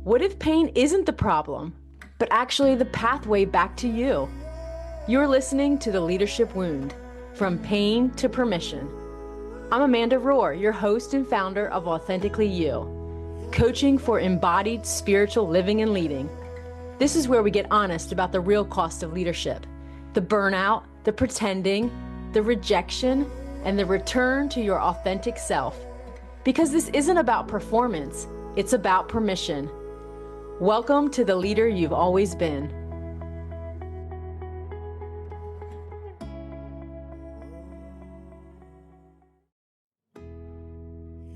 What if pain isn't the problem, but actually the pathway back to you? You're listening to The Leadership Wound, From Pain to Permission. I'm Amanda Rohr, your host and founder of Authentically You, coaching for embodied spiritual living and leading. This is where we get honest about the real cost of leadership, the burnout, the pretending, the rejection, and the return to your authentic self. Because this isn't about performance, it's about permission. Welcome to the leader you've always been.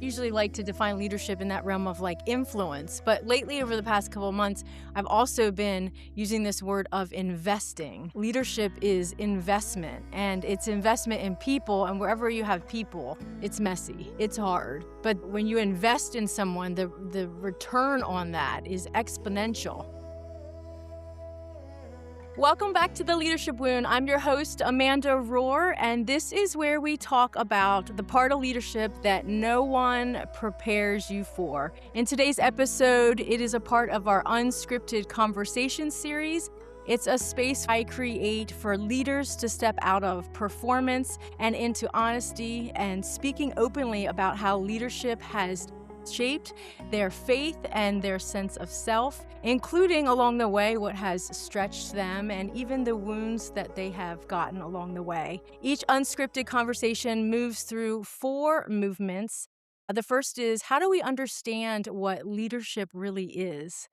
Usually like to define leadership in that realm of like influence, but lately over the past couple of months, I've also been using this word of investing. Leadership is investment, and it's investment in people, and wherever you have people, it's messy, it's hard. But when you invest in someone, the return on that is exponential. Welcome back to The Leadership Wound. I'm your host, Amanda Rohr, and this is where we talk about the part of leadership that no one prepares you for. In today's episode, it is a part of our Unscripted Conversation series. It's a space I create for leaders to step out of performance and into honesty and speaking openly about how leadership has shaped their faith and their sense of self, including along the way what has stretched them and even the wounds that they have gotten along the way. Each unscripted conversation moves through 4 movements. The first is, how do we understand what leadership really is?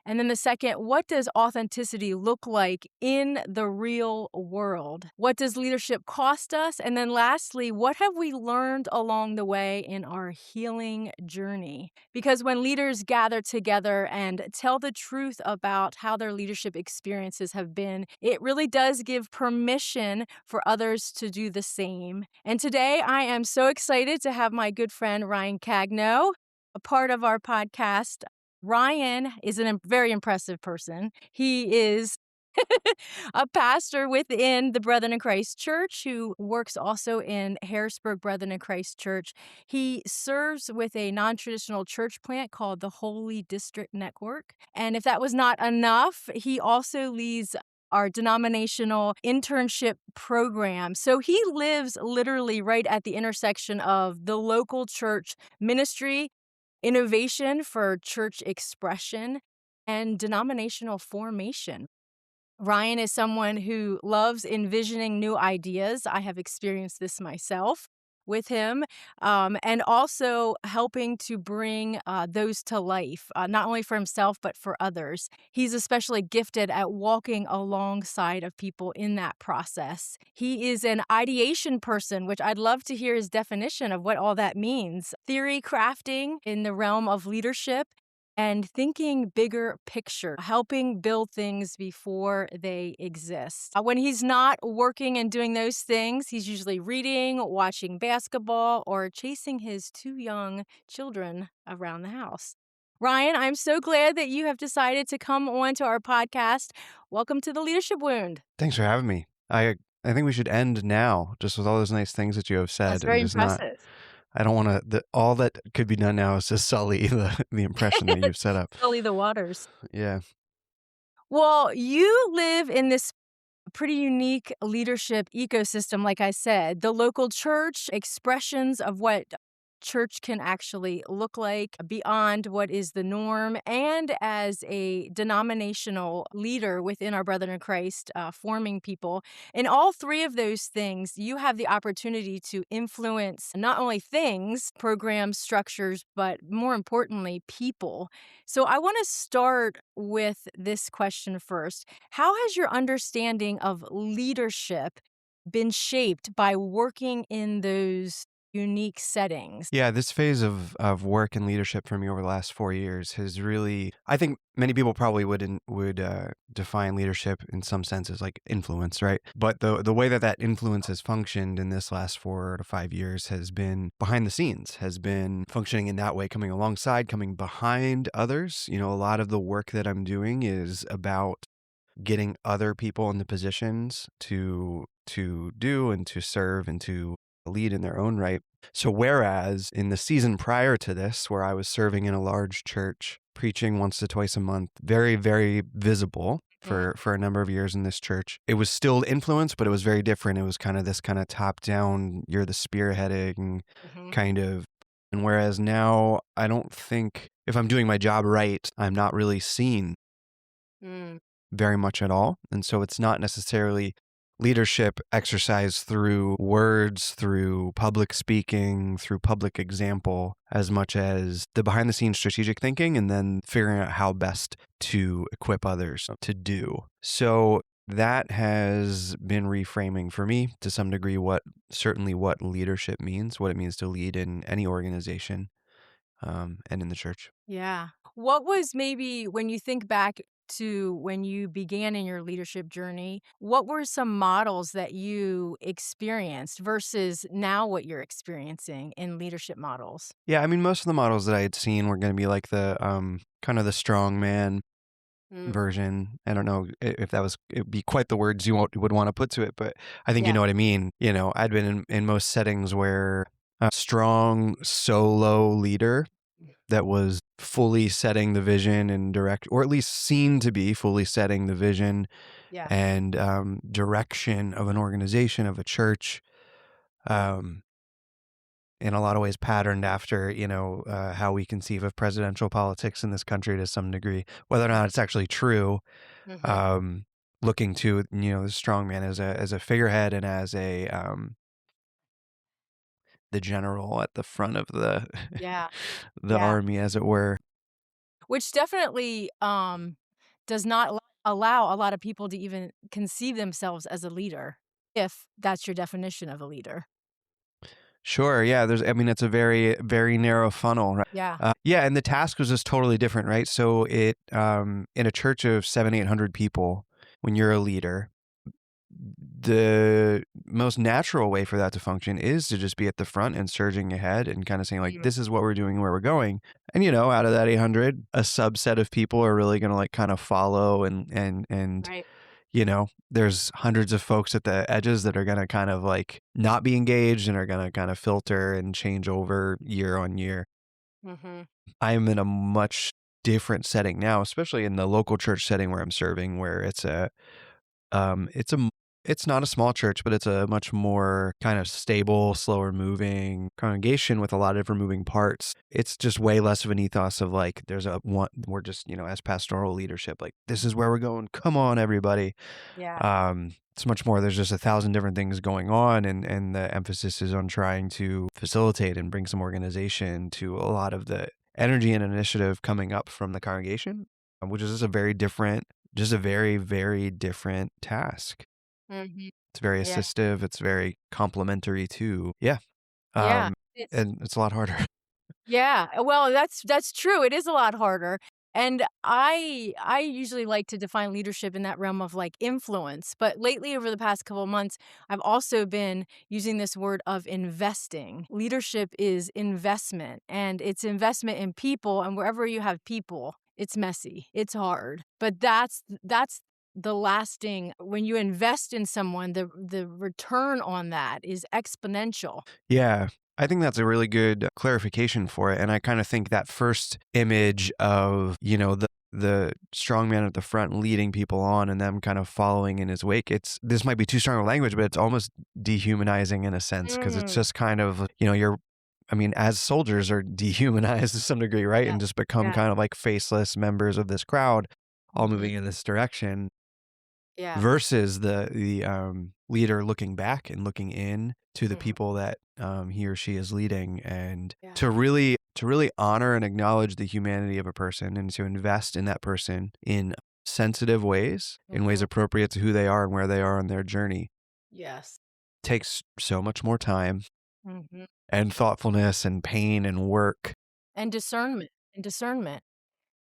And then the second, what does authenticity look like in the real world? What does leadership cost us? And then lastly, what have we learned along the way in our healing journey? Because when leaders gather together and tell the truth about how their leadership experiences have been, it really does give permission for others to do the same. And today I am so excited to have my good friend Ryan Cagno a part of our podcast. Ryan is a very impressive person. He is a pastor within the Brethren in Christ Church who works also in Harrisburg Brethren in Christ Church. He serves with a non-traditional church plant called the Holy District Network. And if that was not enough, he also leads our denominational internship program. So he lives literally right at the intersection of the local church ministry, innovation for church expression, and denominational formation. Ryan is someone who loves envisioning new ideas. I have experienced this myself with him, and also helping to bring those to life, not only for himself, but for others. He's especially gifted at walking alongside of people in that process. He is an ideation person, which I'd love to hear his definition of what all that means. Theory crafting in the realm of leadership, and thinking bigger picture, helping build things before they exist. When he's not working and doing those things, he's usually reading, watching basketball, or chasing his 2 young children around the house. Ryan, I'm so glad that you have decided to come on to our podcast. Welcome to The Leadership Wound. Thanks for having me. I think we should end now, just with all those nice things that you have said. That's very and just impressive. I don't want to, all that could be done now is to sully the impression that you've set up. Sully the waters. Yeah. Well, you live in this pretty unique leadership ecosystem, like I said. The local church, expressions of what church can actually look like beyond what is the norm, and as a denominational leader within our Brethren in Christ, forming people. In all 3 of those things, you have the opportunity to influence not only things, programs, structures, but more importantly, people. So I want to start with this question first. How has your understanding of leadership been shaped by working in those unique settings? Yeah, this phase of work and leadership for me over the last 4 years has really, I think many people probably would define leadership in some sense as like influence, right? But the way that influence has functioned in this last 4 to 5 years has been behind the scenes, has been functioning in that way, coming alongside, coming behind others. You know, a lot of the work that I'm doing is about getting other people in the positions to do and to serve and to lead in their own right. So whereas in the season prior to this, where I was serving in a large church preaching once to twice a month, very, very visible Mhm. for a number of years in this church. It was still influence, but it was very different. It was kind of this kind of top down, you're the spearheading Mhm. kind of. And whereas now, I don't think if I'm doing my job right, I'm not really seen Mm. very much at all. And so it's not necessarily leadership exercise through words, through public speaking, through public example, as much as the behind the scenes strategic thinking and then figuring out how best to equip others to do. So that has been reframing for me to some degree certainly what leadership means, what it means to lead in any organization and in the church. Yeah. What was maybe when you think back to when you began in your leadership journey, what were some models that you experienced versus now what you're experiencing in leadership models? Yeah, I mean, most of the models that I had seen were going to be like the kind of the strong man Mm. version. I don't know if that was it'd be quite the words you would want to put to it, but I think you Yeah. know what I mean. I'd been in most settings where a strong solo leader that was fully setting the vision and direct, or at least seen to be fully setting the vision Yeah. and direction of an organization, of a church. Um, in a lot of ways patterned after, how we conceive of presidential politics in this country to some degree, whether or not it's actually true. Mhm. Um, Looking to, the strongman as a figurehead and as the general at the front of the Yeah. the Yeah. army, as it were. Which definitely does not allow a lot of people to even conceive themselves as a leader, if that's your definition of a leader. Sure, yeah. I mean, it's a very, very narrow funnel, right? Yeah. Yeah, and the task was just totally different, right? So in a church of 700-800 people, when you're a leader, the most natural way for that to function is to just be at the front and surging ahead and kind of saying like, Mm. this is what we're doing, where we're going. And out of that 800, a subset of people are really going to like kind of follow and Right. there's hundreds of folks at the edges that are going to kind of like not be engaged and are going to kind of filter and change over year on year. Mhm. I'm in a much different setting now, especially in the local church setting where I'm serving, where it's it's not a small church, but it's a much more kind of stable, slower moving congregation with a lot of different moving parts. It's just way less of an ethos of like, we're just, as pastoral leadership, like, this is where we're going. Come on, everybody. Yeah. It's much more, there's just 1,000 different things going on. And the emphasis is on trying to facilitate and bring some organization to a lot of the energy and initiative coming up from the congregation, which is just a very, very different task. Mhm. It's very Yeah. assistive. It's very complementary too. Yeah. Yeah. Um, It's and it's a lot harder. Yeah, well, that's true, it is a lot harder, and I usually like to define leadership in that realm of, like, influence, but lately, over the past couple of months, I've also been using this word of investing. Leadership is investment, and it's investment in people, and wherever you have people, it's messy, it's hard, but that's the lasting when you invest in someone, the return on that is exponential. Yeah. I think that's a really good clarification for it. And I kind of think that first image of, the strong man at the front leading people on and them kind of following in his wake. This might be too strong of language, but it's almost dehumanizing in a sense because it's Mm. just kind of, I mean, as soldiers are dehumanized to some degree, right? Yeah. And just become Yeah. kind of like faceless members of this crowd, all Mhm. moving in this direction. Yeah. Versus the leader looking back and looking in to the Mhm. people that he or she is leading, and Yeah. to really honor and acknowledge the humanity of a person and to invest in that person in sensitive ways, in ways Mhm. appropriate to who they are and where they are on their journey, Yes. takes so much more time Mhm. and thoughtfulness and pain and work. And discernment in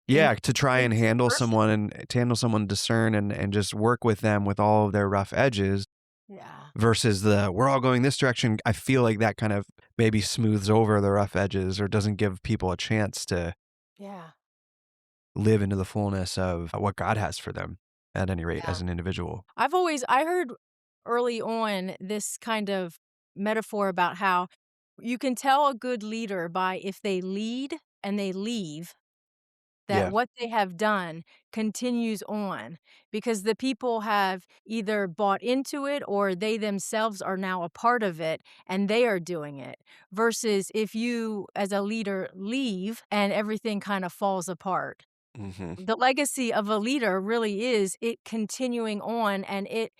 Yeah, to try in and each handle person. someone and to handle someone, discern and just work with them with all of their rough edges Yeah. versus we're all going this direction. I feel like that kind of maybe smooths over the rough edges or doesn't give people a chance to Yeah. live into the fullness of what God has for them, at any rate, Yeah. as an individual. I heard early on this kind of metaphor about how you can tell a good leader by if they lead and they leave, that Yeah. what they have done continues on because the people have either bought into it or they themselves are now a part of it and they are doing it. Versus if you, as a leader, leave and everything kind of falls apart. Hmm. The legacy of a leader really is it continuing on and it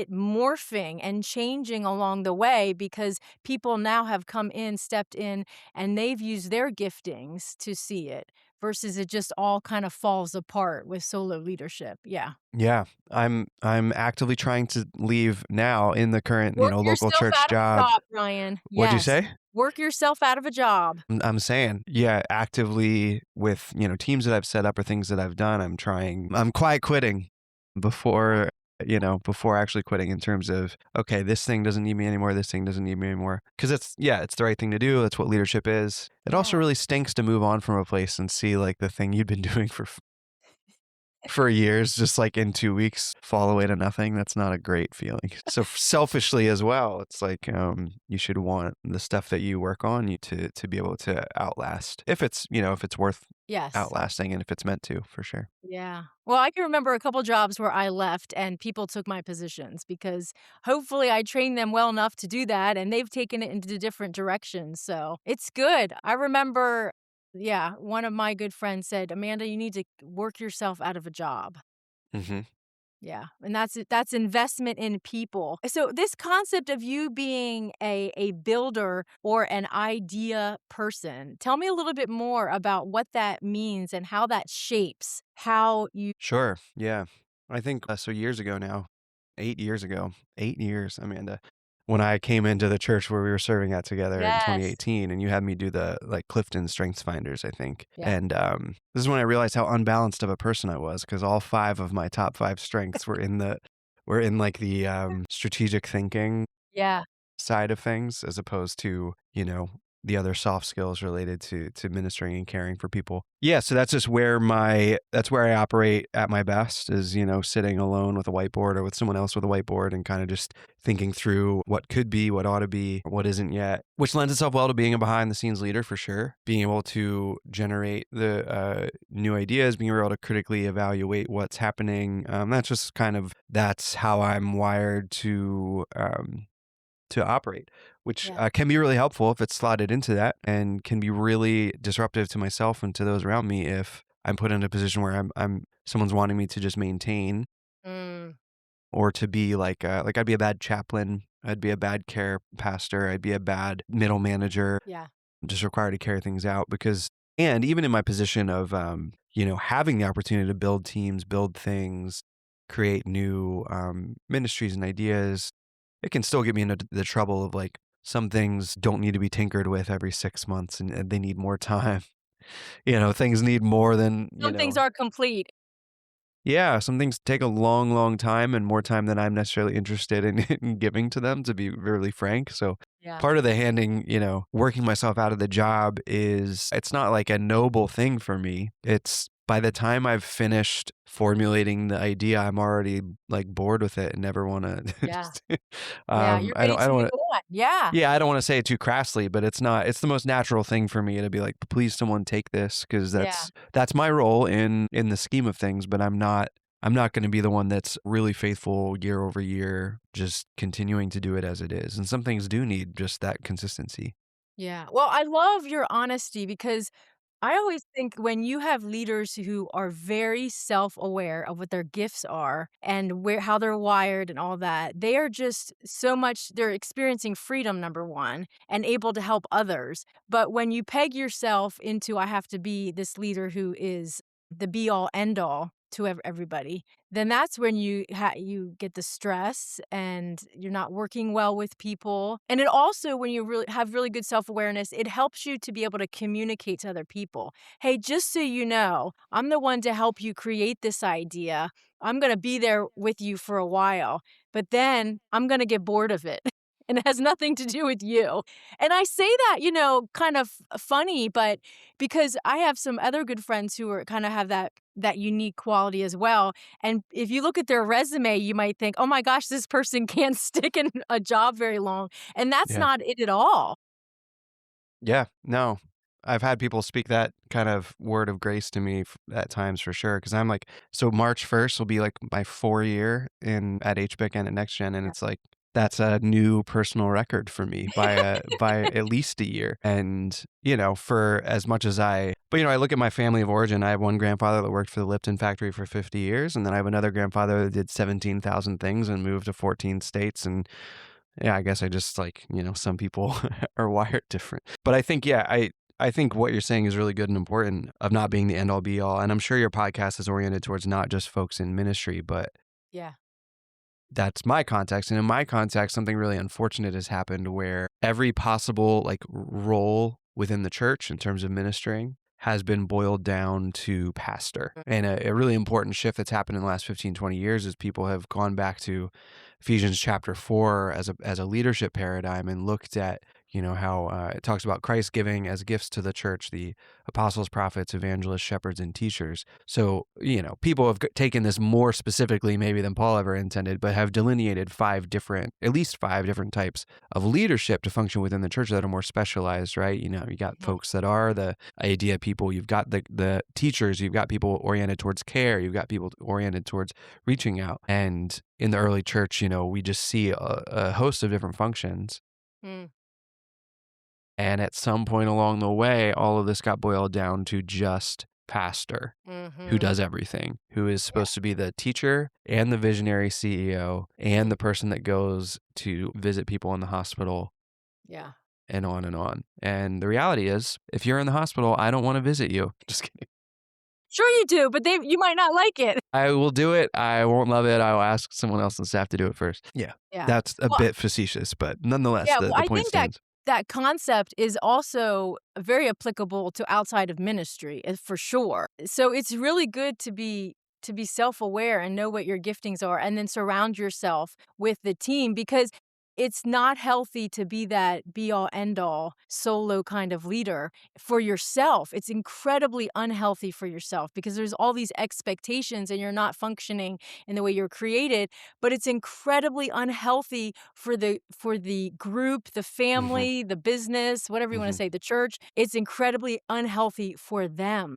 morphing and changing along the way because people now have come in, stepped in, and they've used their giftings to see it versus it just all kind of falls apart with solo leadership. Yeah. Yeah. I'm actively trying to leave now in the current, Work local yourself church out of a job. job, Ryan. What'd you Yes. say? Work yourself out of a job. I'm saying, yeah, actively with, teams that I've set up or things that I've done, I'm quiet quitting before, before actually quitting in terms of, okay, this thing doesn't need me anymore. This thing doesn't need me anymore. Cause it's the right thing to do. That's what leadership is. It also Yeah. really stinks to move on from a place and see like the thing you've been doing for years, just like in 2 weeks, fall away to nothing. That's not a great feeling. So selfishly as well, it's like you should want the stuff that you work on you to be able to outlast if it's worth Yes. outlasting and if it's meant to, for sure. Yeah. Well, I can remember a couple jobs where I left and people took my positions because hopefully I trained them well enough to do that and they've taken it into different directions. So it's good. I remember, yeah, one of my good friends said, Amanda, you need to work yourself out of a job. Hmm. Yeah, and that's investment in people. So this concept of you being a builder or an idea person, tell me a little bit more about what that means and how that shapes how you. Sure. Yeah. I think so years ago now, 8 years ago, 8 years, Amanda, when I came into the church where we were serving at together in Yes. 2018, and you had me do the like Clifton Strengths Finders, I think. Yeah. And this is when I realized how unbalanced of a person I was because all five of my top five strengths were in like the strategic thinking Yeah. side of things as opposed to, the other soft skills related to ministering and caring for people. Yeah, so that's where I operate at my best is, sitting alone with a whiteboard or with someone else with a whiteboard and kind of just thinking through what could be, what ought to be, what isn't yet, which lends itself well to being a behind the scenes leader for sure. Being able to generate the new ideas, being able to critically evaluate what's happening. That's how I'm wired to operate, which Yeah. can be really helpful if it's slotted into that and can be really disruptive to myself and to those around me if I'm put in a position where I'm someone's wanting me to just maintain Mm, or to be like I'd be a bad chaplain, I'd be a bad care pastor, I'd be a bad middle manager, yeah. just required to carry things out and even in my position of having the opportunity to build teams, build things, create new ministries and ideas, it can still get me into the trouble of like some things don't need to be tinkered with every 6 months and they need more time. Things need more than, Some things are complete. yeah, some things take a long, long time and more time than I'm necessarily interested in, in giving to them, to be really frank. So Yeah. part of the working myself out of the job it's not like a noble thing for me. It's by the time I've finished formulating the idea, I'm already like bored with it and never want Yeah. to. Yeah. You're I ready don't. I to don't move want. on. Yeah. Yeah, I don't want to say it too crassly, but it's the most natural thing for me to be like, please, someone take this because Yeah. that's my role in the scheme of things. But I'm not going to be the one that's really faithful year over year, just continuing to do it as it is. And some things do need just that consistency. Yeah. Well, I love your honesty because I always think when you have leaders who are very self-aware of what their gifts are and where how they're wired and all that, they are just so much they're experiencing freedom number 1 and able to help others. But when you peg yourself into I have to be this leader who is the be all end all to everybody, then that's when you get the stress and you're not working well with people. And it also when you really have really good self-awareness, it helps you to be able to communicate to other people. Hey, just so you know, I'm the one to help you create this idea. I'm going to be there with you for a while, but then I'm going to get bored of it. And it has nothing to do with you. And I say that, kind of funny, but because I have some other good friends who are kind of have that unique quality as well. And if you look at their resume, you might think, oh my gosh, this person can't stick in a job very long. And that's Yeah. not it at all. Yeah. No. I've had people speak that kind of word of grace to me at times for sure. Cause I'm like, so March 1st will be like my 4 year in at HBIC and at NextGen. And Yeah. it's like, that's a new personal record for me by at least a year. And, for as much as I look at my family of origin. I have one grandfather that worked for the Lipton factory for 50 years. And then I have another grandfather that did 17,000 things and moved to 14 states. And yeah, I guess I just some people are wired different. But I think, yeah, I think what you're saying is really good and important of not being the end all be all. And I'm sure your podcast is oriented towards not just folks in ministry, but Yeah. that's my context. And in my context, something really unfortunate has happened where every possible role within the church in terms of ministering has been boiled down to pastor. And a really important shift that's happened in the last 15, 20 years is people have gone back to Ephesians chapter 4 as a leadership paradigm and looked at, how it talks about Christ giving as gifts to the church, the apostles, prophets, evangelists, shepherds, and teachers. So, people have taken this more specifically maybe than Paul ever intended, but have delineated at least five different types of leadership to function within the church that are more specialized, right? You got Mhm. folks that are the idea people, you've got the teachers, you've got people oriented towards care, you've got people oriented towards reaching out. And in the early church, we just see a host of different functions. Mm. And at some point along the way, all of this got boiled down to just pastor who Mhm. does everything, who is Yeah. supposed to be the teacher and the visionary CEO and the person that goes to visit people in the hospital Yeah. and on and on. And the reality is, if you're in the hospital, I don't want to visit you. Just kidding. Sure you do, but you might not like it. I will do it. I won't love it. I will ask someone else on staff to do it first. Yeah. Yeah. That's a Well, bit facetious, but nonetheless, yeah, the, well, the I point think that stands. that concept is also very applicable to outside of ministry, for sure. So it's really good to be self-aware and know what your giftings are and then surround yourself with the team because it's not healthy to be that be all end all solo kind of leader for yourself. It's incredibly unhealthy for yourself because there's all these expectations and you're not functioning in the way you're created, but it's incredibly unhealthy for the group, the Hmm. family, the business, whatever you want to Hmm. say, the church. It's incredibly unhealthy for them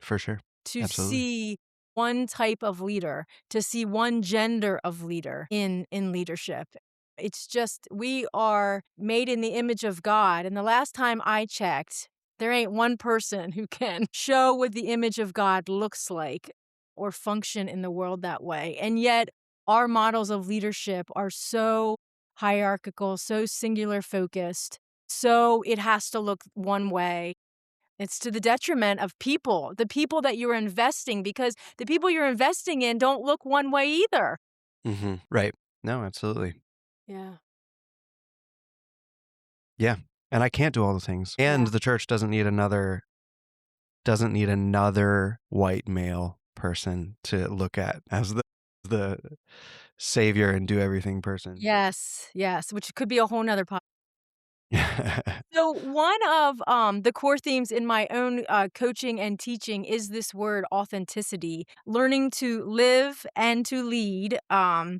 For sure. to Absolutely. see one type of leader, to see one gender of leader in leadership. It's just we are made in the image of God, and the last time I checked, there ain't one person who can show what the image of God looks like or function in the world that way. And yet our models of leadership are so hierarchical, so singular focused, so it has to look one way. It's to the detriment of people, the people that you're investing, because the people you're investing in don't look one way either. Hmm. Right. No, absolutely. Yeah. Yeah. And I can't do all the things. And Yeah. the church doesn't need another white male person to look at as the savior and do everything person. Yes, yes, which could be a whole nother. Yeah. So one of the core themes in my own coaching and teaching is this word authenticity, learning to live and to lead a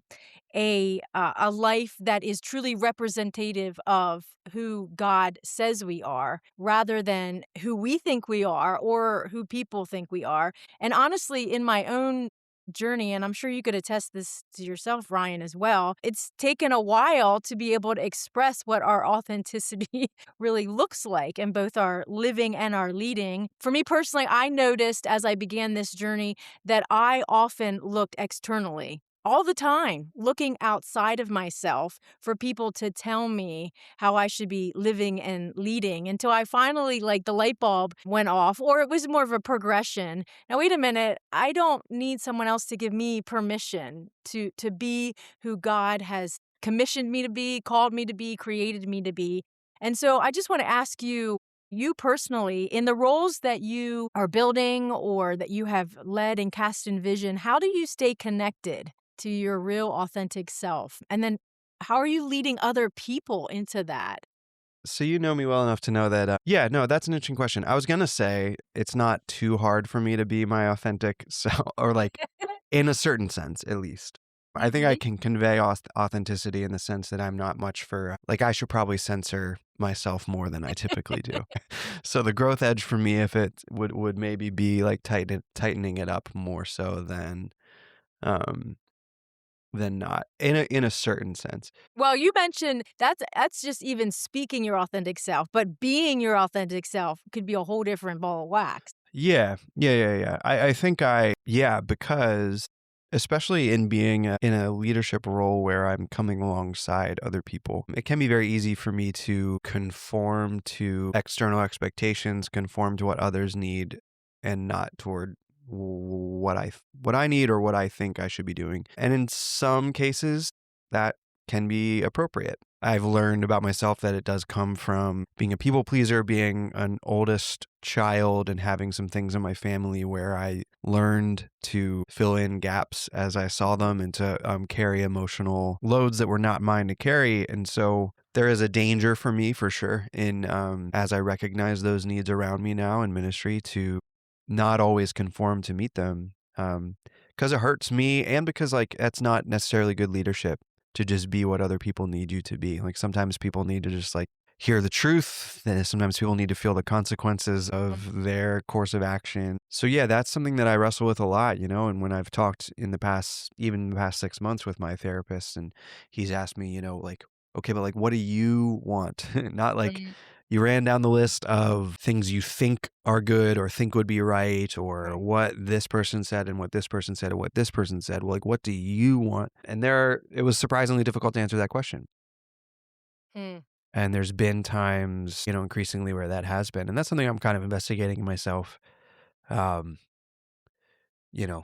life that is truly representative of who God says we are, rather than who we think we are or who people think we are. And honestly, in my own journey, and I'm sure you could attest this to yourself, Ryan, as well. It's taken a while to be able to express what our authenticity really looks like in both our living and our leading. For me personally, I noticed as I began this journey that I often looked externally. All the time, looking outside of myself for people to tell me how I should be living and leading until I finally, like, the light bulb went off, or it was more of a progression. Now, wait a minute, I don't need someone else to give me permission to be who God has commissioned me to be, called me to be, created me to be. And so I just want to ask you, you personally, in the roles that you are building or that you have led and cast in vision, how do you stay connected to your real authentic self? And then how are you leading other people into that? So you know me well enough to know that, yeah, no, that's an interesting question. I was going to say it's not too hard for me to be my authentic self, or in a certain sense, at least. I think I Mhm. can convey authenticity in the sense that I'm not much for, I should probably censor myself more than I typically do. So the growth edge for me, if it would maybe be like tightening it up more so um than not in a certain sense. Well, you mentioned that's just even speaking your authentic self, but being your authentic self could be a whole different ball of wax. Yeah. I think yeah, because especially in being in a leadership role where I'm coming alongside other people, it can be very easy for me to conform to external expectations, conform to what others need, and not toward what I need or what I think I should be doing. And in some cases, that can be appropriate. I've learned about myself that it does come from being a people pleaser, being an oldest child, and having some things in my family where I learned to fill in gaps as I saw them and to carry emotional loads that were not mine to carry. And so there is a danger for me, for sure, in as I recognize those needs around me now in ministry, to not always conform to meet them. Because it hurts me, and because like that's not necessarily good leadership to just be what other people need you to be. Like sometimes people need to just like hear the truth. Then sometimes people need to feel the consequences of their course of action. So yeah, that's something that I wrestle with a lot, you know. And when I've talked in the past, even the past 6 months with my therapist, and he's asked me, you know, like, okay, but like, what do you want? Not like Mm, you ran down the list of things you think are good or think would be right, or right. what this person said and what this person said and what this person said. Well, like, what do you want? And it was surprisingly difficult to answer that question. Mm. And there's been times, you know, increasingly where that has been. And that's something I'm kind of investigating in myself. Um, you know,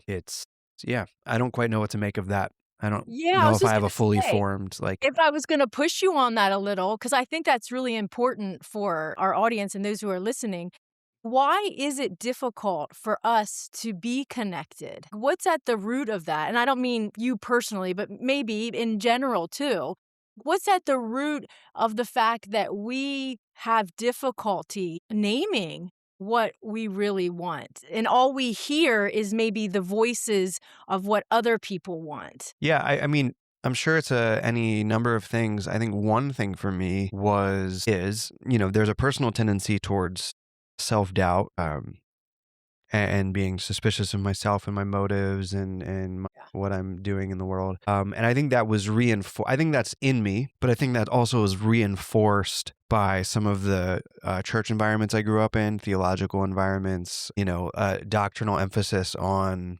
yeah, I don't quite know what to make of that. I don't Yeah, I know was if I just have a gonna fully say, formed, like, if I was gonna push you on that a little, because I think that's really important for our audience and those who are listening. Why is it difficult for us to be connected? What's at the root of that? And I don't mean you personally, but maybe in general too. What's at the root of the fact that we have difficulty naming what we really want? And all we hear is maybe the voices of what other people want. yeah, I mean, I'm sure it's any number of things. I think one thing for me is, you know, there's a personal tendency towards self-doubt, and being suspicious of myself and my motives and Yeah. what I'm doing in the world. And I think that was reinforced. I think that's in me, but I think that also was reinforced by some of the church environments I grew up in, theological environments, you know, doctrinal emphasis on,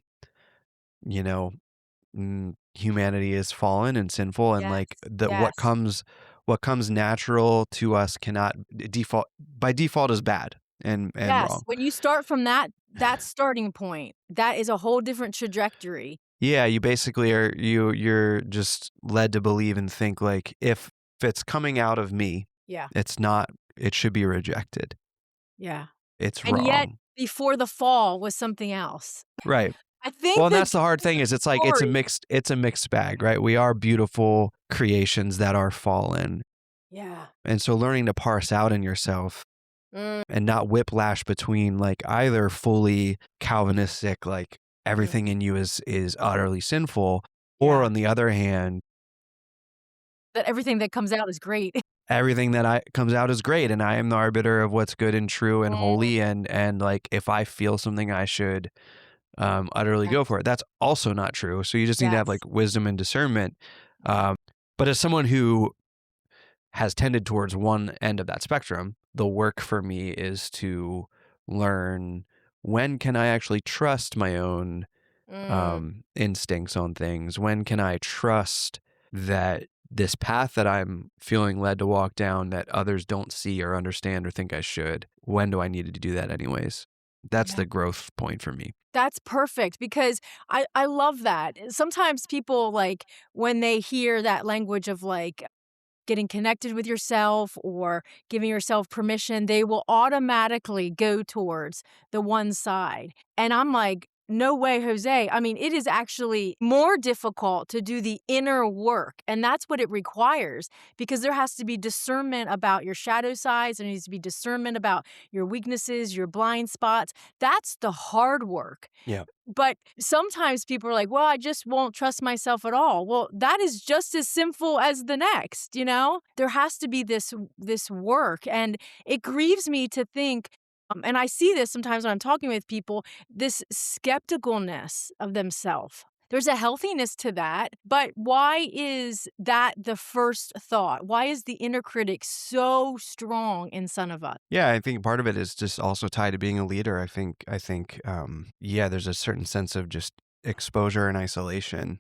you know, humanity is fallen and sinful, and Yes. like the Yes. what comes natural to us cannot default by default is bad and Yes. wrong. When you start from that starting point, that is a whole different trajectory. Yeah, you basically you're just led to believe and think like if it's coming out of me, Yeah. it's not it should be rejected. Yeah. It's And yet, wrong. before the fall was something else. Right. I Well, think and the that's the hard thing is it's like story. it's a mixed bag, right? We are beautiful creations that are fallen. Yeah. And so learning to parse out in yourself Mm, and not whiplash between like either fully Calvinistic, like mm, everything in you is utterly sinful, or yeah. on the other hand, That everything that comes out is great. everything that I comes out is great and I am the arbiter of what's good and true and Mm, holy, and like if I feel something I should utterly go yes. for it. That's also not true. So you just need to have Yes. like wisdom and discernment. But as someone who has tended towards one end of that spectrum, the work for me is to learn when can I actually trust my own Mm, instincts on things? When can I trust that this path that I'm feeling led to walk down that others don't see or understand or think I should? When do I need to do that anyways? That's yeah. the growth point for me. That's perfect because I love that. Sometimes people, like, when they hear that language of, like, getting connected with yourself or giving yourself permission, they will automatically go towards the one side. And I'm like, no way, Jose. I mean, it is actually more difficult to do the inner work. And that's what it requires, because there has to be discernment about your shadow sides. There needs to be discernment about your weaknesses, your blind spots. That's the hard work. Yeah. But sometimes people are like, well, I just won't trust myself at all. Well, that is just as sinful as the next, you know? There has to be this work. And it grieves me to think, and I see this sometimes when I'm talking with people, this skepticalness of themselves. There's a healthiness to that, but why is that the first thought? Why is the inner critic so strong in some of us? Yeah, I think part of it is just also tied to being a leader. I think, there's a certain sense of just exposure and isolation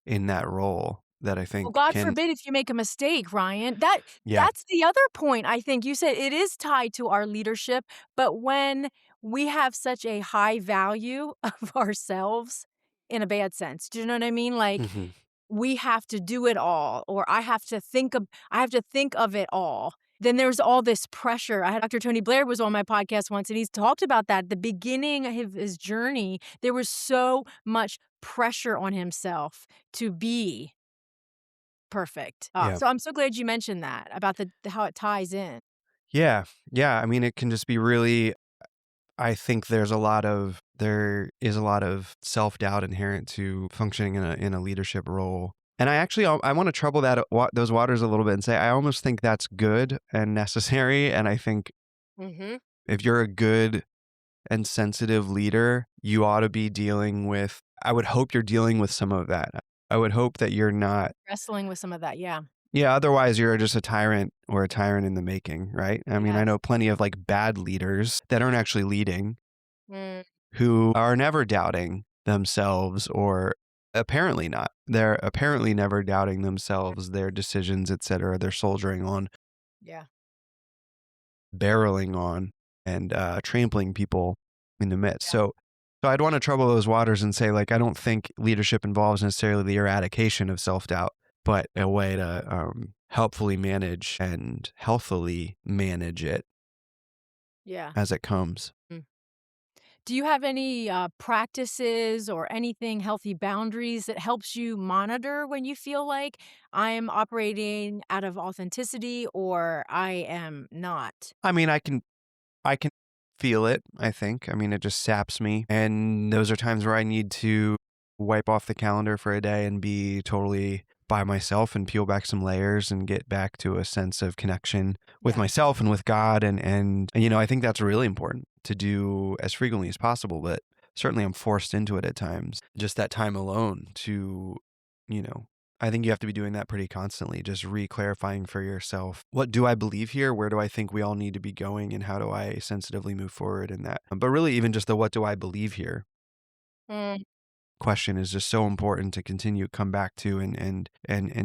in that role that I Well, think God can, forbid if you make a mistake, Ryan. yeah. That's the other point, I think. You said it is tied to our leadership, but when we have such a high value of ourselves in a bad sense, do you know what I mean? Like, Hmm. we have to do it all, or I have to think of it all. Then there's all this pressure. I had Dr. Tony Blair was on my podcast once, and he's talked about that. At the beginning of his journey, there was so much pressure on himself to be perfect. Yeah. So I'm so glad you mentioned that about the how it ties in. Yeah. Yeah. I mean, it can just be really, I think there is a lot of self-doubt inherent to functioning in a leadership role. And I want to trouble those waters a little bit and say I almost think that's good and necessary. And I think Mm-hmm. if you're a good and sensitive leader, you ought to be dealing with, I would hope you're dealing with some of that. I would hope that you're not, Wrestling with some of that, yeah. yeah, otherwise you're just a tyrant or a tyrant in the making, right? I mean, I Yes. know plenty of like bad leaders that aren't actually leading, Mm, who are never doubting themselves, or apparently not. They're apparently never doubting themselves, their decisions, etc. They're soldiering on, yeah. barreling on, and trampling people in the midst. Yeah. So I'd want to trouble those waters and say, like, I don't think leadership involves necessarily the eradication of self-doubt, but a way to helpfully manage and healthily manage it Yeah. as it comes. Mm. Do you have any practices or anything, healthy boundaries that helps you monitor when you feel like I'm operating out of authenticity or I am not? I mean, I can feel it, I think. I mean, it just saps me. And those are times where I need to wipe off the calendar for a day and be totally by myself and peel back some layers and get back to a sense of connection with Yeah. myself and with God. And you know, I think that's really important to do as frequently as possible, but certainly I'm forced into it at times. Just that time alone to, you know, I think you have to be doing that pretty constantly, just re-clarifying for yourself. What do I believe here? Where do I think we all need to be going? And how do I sensitively move forward in that? But really, even just the what do I believe here Mm, question is just so important to continue to come back to and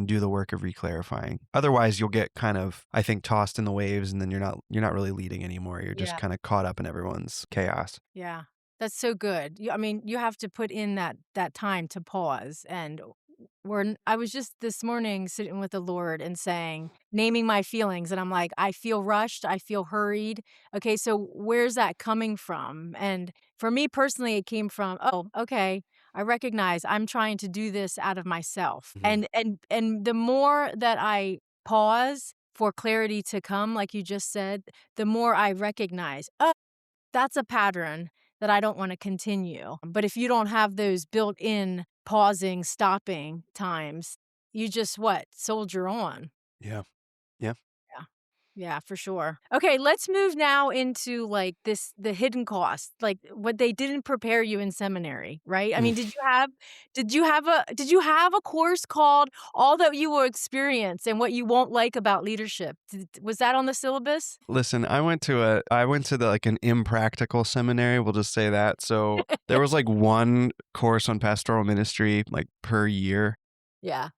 do the work of re-clarifying. Otherwise, you'll get kind of, I think, tossed in the waves, and then you're not really leading anymore. You're just yeah. kind of caught up in everyone's chaos. Yeah. That's so good. I mean, you have to put in that time to pause. And I was just this morning sitting with the Lord and saying, naming my feelings, and I'm like, I feel rushed, I feel hurried. Okay, so where's that coming from? And for me personally, it came from, oh, okay, I recognize I'm trying to do this out of myself. Mhm. And the more that I pause for clarity to come, like you just said, the more I recognize, oh, that's a pattern that I don't want to continue. But if you don't have those built in pausing, stopping times, you just what? Soldier on. Yeah. Yeah. Yeah. Yeah, for sure. Okay, let's move now into like the hidden cost, like what they didn't prepare you in seminary, right? I mean, did you have a course called All That You Will Experience and What You Won't Like About Leadership? Was that on the syllabus? Listen, I went to the like an impractical seminary, we'll just say that. So there was like one course on pastoral ministry like per year. Yeah.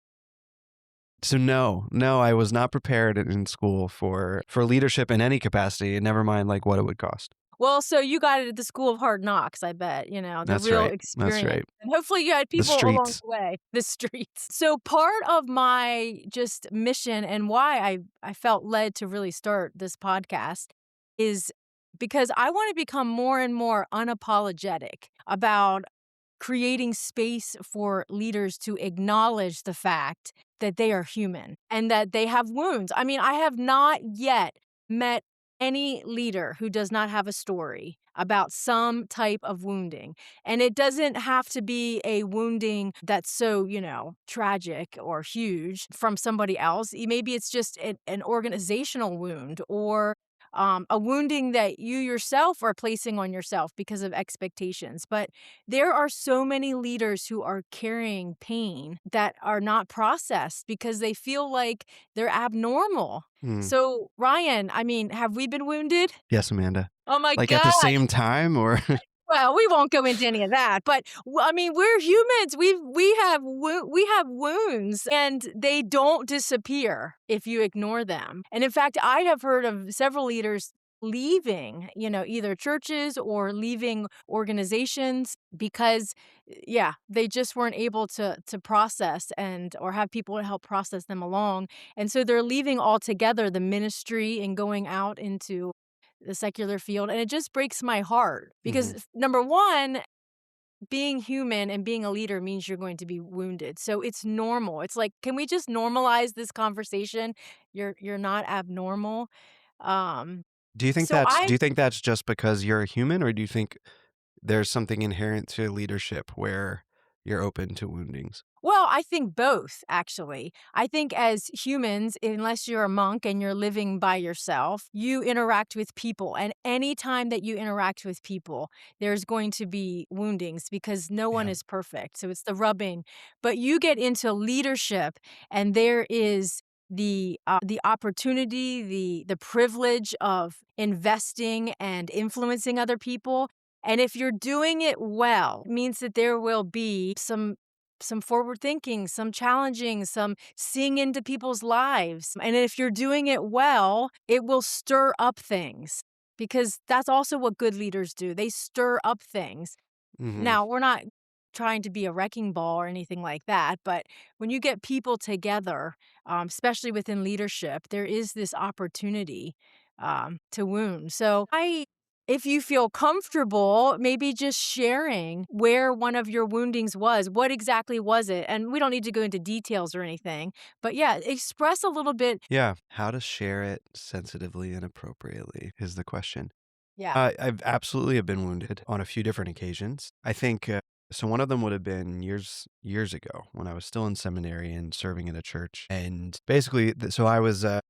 So no, I was not prepared in school for leadership in any capacity, and never mind like what it would cost. Well, so you got it at the School of Hard Knocks, I bet, the That's real right. That's experience. right. And hopefully you had The people along streets. the way, the streets. So part of my just mission and why I felt led to really start this podcast is because I want to become more and more unapologetic about creating space for leaders to acknowledge the fact that they are human and that they have wounds. I mean, I have not yet met any leader who does not have a story about some type of wounding. And it doesn't have to be a wounding that's so, tragic or huge from somebody else. Maybe it's just an organizational wound or a wounding that you yourself are placing on yourself because of expectations. But there are so many leaders who are carrying pain that are not processed because they feel like they're abnormal. Mm. So, Ryan, I mean, have we been wounded? Yes, Amanda. Oh my Like at the God. same time, or Well, we won't go into any of that, but I mean, we're humans. We have wounds, and they don't disappear if you ignore them. And in fact, I have heard of several leaders leaving, either churches or leaving organizations because, yeah, they just weren't able to process and or have people to help process them along, and so they're leaving altogether the ministry and going out into the secular field, and it just breaks my heart because Mhm. number one, being human and being a leader means you're going to be wounded. So it's normal. It's like, can we just normalize this conversation? You're not abnormal. Um, so Do I you think that's just because you're a human, or do you think there's something inherent to leadership where you're open to woundings? Well, I think both, actually. I think as humans, unless you're a monk and you're living by yourself, you interact with people. And any time that you interact with people, there's going to be woundings because no one Yeah. is perfect. So it's the rubbing. But you get into leadership, and there is the opportunity, the privilege of investing and influencing other people. And if you're doing it well, it means that there will be some forward thinking, some challenging, some seeing into people's lives. And if you're doing it well, it will stir up things because that's also what good leaders do. They stir up things. Mhm. Now, we're not trying to be a wrecking ball or anything like that, but when you get people together, especially within leadership, there is this opportunity to wound. If you feel comfortable, maybe just sharing where one of your woundings was, what exactly was it? And we don't need to go into details or anything, but yeah, express a little bit. Yeah. How to share it sensitively and appropriately is the question. Yeah. I've absolutely have been wounded on a few different occasions. I think so. One of them would have been years ago when I was still in seminary and serving in a church. And basically, so I was, I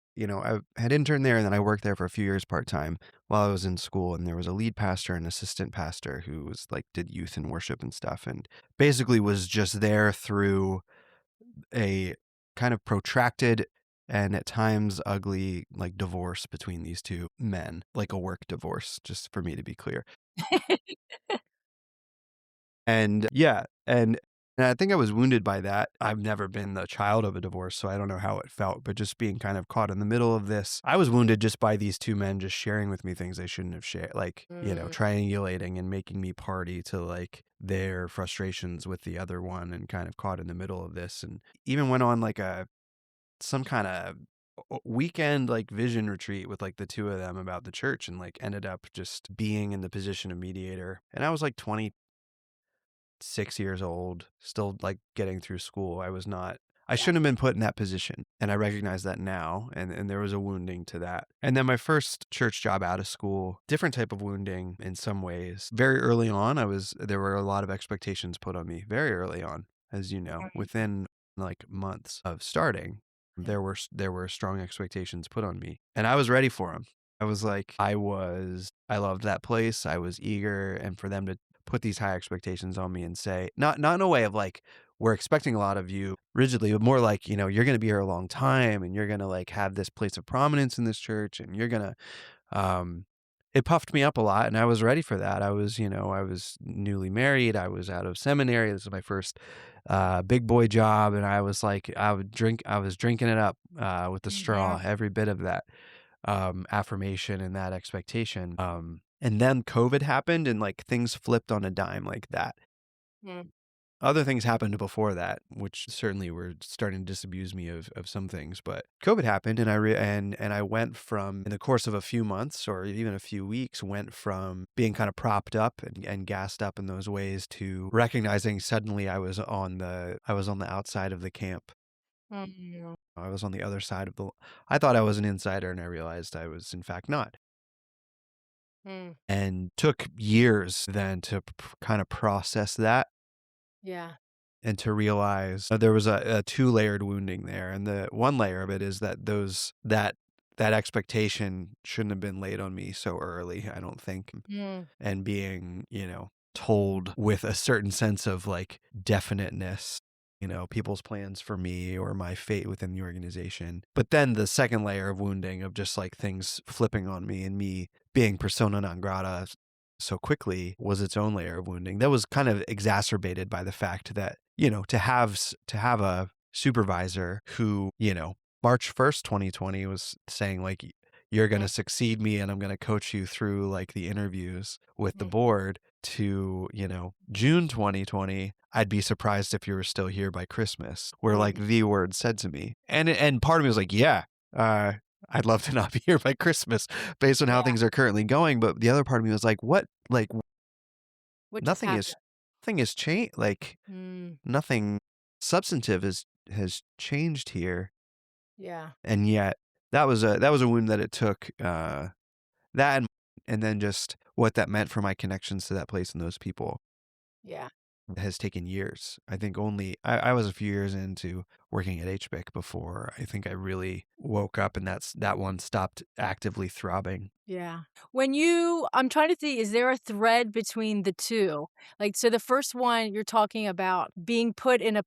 had interned there, and then I worked there for a few years part time while I was in school. And there was a lead pastor and assistant pastor who was like did youth and worship and stuff, and basically was just there through a kind of protracted and at times ugly like divorce between these two men, like a work divorce, just for me to be clear. And yeah, and I think I was wounded by that. I've never been the child of a divorce, so I don't know how it felt, but just being kind of caught in the middle of this, I was wounded just by these two men just sharing with me things they shouldn't have shared, like, Mm. triangulating and making me party to like their frustrations with the other one and kind of caught in the middle of this. And even went on like some kind of weekend like vision retreat with like the two of them about the church and like ended up just being in the position of mediator. And I was like 26 years old, still like getting through school. I Yeah. shouldn't have been put in that position. And I recognize that now. And there was a wounding to that. And then my first church job out of school, different type of wounding in some ways. Very early on, there were a lot of expectations put on me very early on, as you know, within like months of starting. There were strong expectations put on me, and I was ready for them. I loved that place. I was eager, and for them to put these high expectations on me and say, not in a way of like, we're expecting a lot of you rigidly, but more like, you're going to be here a long time and you're going to like have this place of prominence in this church and you're going to, um, it puffed me up a lot, and I was ready for that. I was newly married. I was out of seminary. This was my first big boy job, and I was like, I was drinking it up with the Mhm. straw, every bit of that affirmation and that expectation. And then COVID happened, and like things flipped on a dime like that. Mm. Other things happened before that, which certainly were starting to disabuse me of some things. But COVID happened, and and I went from, in the course of a few months or even a few weeks, went from being kind of propped up and gassed up in those ways to recognizing suddenly I was on the outside of the camp. Mm, I was on the other side of the. I thought I was an insider, and I realized I was in fact not. mm, And took years then to kind of process that yeah. and to realize there was a two-layered wounding there. And the one layer of it is that that expectation shouldn't have been laid on me so early, I don't think. Mm, And being, told with a certain sense of like definiteness, people's plans for me or my fate within the organization. But then the second layer of wounding of just like things flipping on me and me being persona non grata so quickly was its own layer of wounding that was kind of exacerbated by the fact that, to have a supervisor who, March 1st, 2020 was saying like, you're going mm, to succeed me and I'm going to coach you through like the interviews with the mm, board to, June 2020, I'd be surprised if you were still here by Christmas, where like mm, the word said to me. And part of me was like, yeah, uh, I'd love to not be here by Christmas based on how yeah. things are currently going. But the other part of me was like, what? Like What just nothing happened? is, nothing has changed. Like Mm, nothing substantive has changed here. yeah. And yet that was a wound that it took, that and then just what that meant for my connections to that place and those people Yeah. has taken years. I think only I was a few years into working at HBIC before I think I really woke up and that one stopped actively throbbing. Yeah. I'm trying to think, is there a thread between the two? Like, so the first one, you're talking about being put in a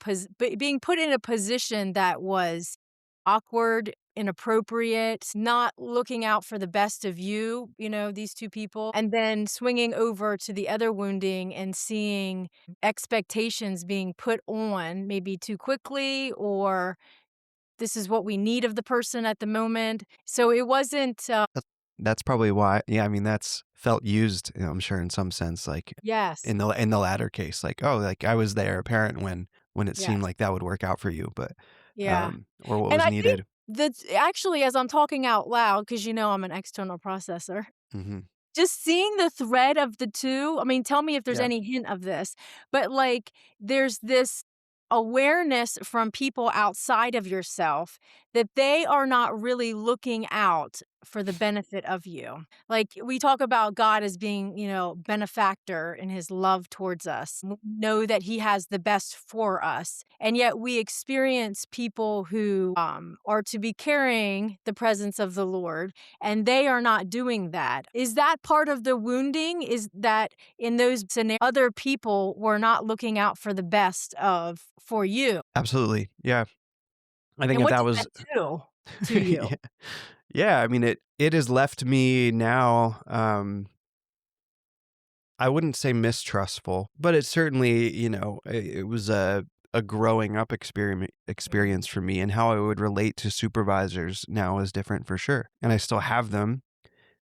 position that was awkward, inappropriate, not looking out for the best of you, these two people, and then swinging over to the other wounding and seeing expectations being put on maybe too quickly, or this is what we need of the person at the moment. So it wasn't, That's that's probably why. Yeah, I mean that's felt used, I'm sure in some sense, like yes. in the latter case, like, oh, like I was there, a parent, when it seemed Yes. like that would work out for you, but Yeah. or what And was I think needed. that's actually, as I'm talking out loud, because I'm an external processor, Hmm. just seeing the thread of the 2, I mean, tell me if there's Yeah, any hint of this, but, like, there's this awareness from people outside of yourself that they are not really looking out for the benefit of you. Like, we talk about God as being, benefactor in his love towards us. We know that he has the best for us, and yet we experience people who, are to be carrying the presence of the Lord, and they are not doing that. Is that part of the wounding? Is that in those scenarios, other people were not looking out for the best of for you? absolutely. Yeah, I think And if what that did that was do to you? yeah. Yeah, I mean it has left me now, I wouldn't say mistrustful, but it certainly, it was a growing up Mm, experience for me, and how I would relate to supervisors now is different for sure. And I still have them,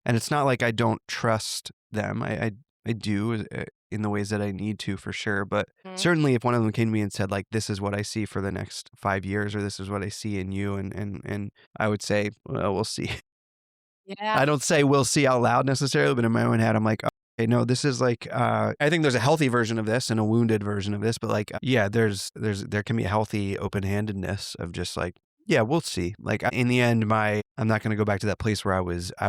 and it's not like I don't trust them. I do, in the ways that I need to for sure. But mm. certainly, if one of them came to me and said like, "This is what I see for the next 5 years," or "This is what I see in you," and I would say, "Well, we'll see." Yeah, I don't say "we'll see" out loud necessarily, but in my own head, I'm like, okay, no, this is like, I think there's a healthy version of this and a wounded version of this, but like, yeah, there can be a healthy open-handedness of just like, yeah, we'll see. Like in the end, I'm not going to go back to that place where I